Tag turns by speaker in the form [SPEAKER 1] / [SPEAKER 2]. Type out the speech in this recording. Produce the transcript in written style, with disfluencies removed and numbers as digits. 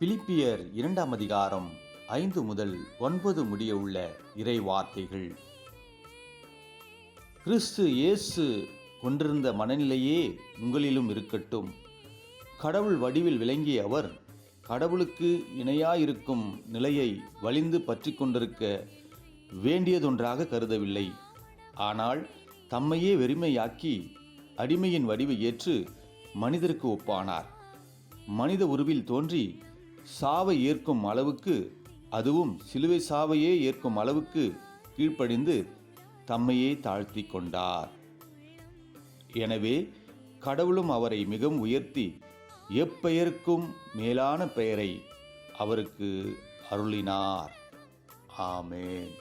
[SPEAKER 1] பிலிப்பியர் 2ஆம் அதிகாரம் 5 முதல் 9 முடிய உள்ள இறை வார்த்தைகள். கிறிஸ்து இயேசு கொண்டிருந்த மனநிலையே உங்களிலும் இருக்கட்டும். கடவுள் வடிவில் விளங்கிய அவர் கடவுளுக்கு இணையாயிருக்கும் நிலையை வலிந்து பற்றி கொண்டிருக்க வேண்டியதொன்றாக கருதவில்லை. ஆனால் தம்மையே வெறுமையாக்கி அடிமையின் வடிவை ஏற்று மனிதருக்கு ஒப்பானார். மனித உருவில் தோன்றி சாவை ஏற்கும் அளவுக்கு, அதுவும் சிலுவை சாவையே ஏற்கும் அளவுக்கு கீழ்ப்படிந்து தம்மையே தாழ்த்தி கொண்டார். எனவே கடவுளும் அவரை மிகவும் உயர்த்தி எப்பெயருக்கும் மேலான பெயரை அவருக்கு அருளினார். ஆமென்.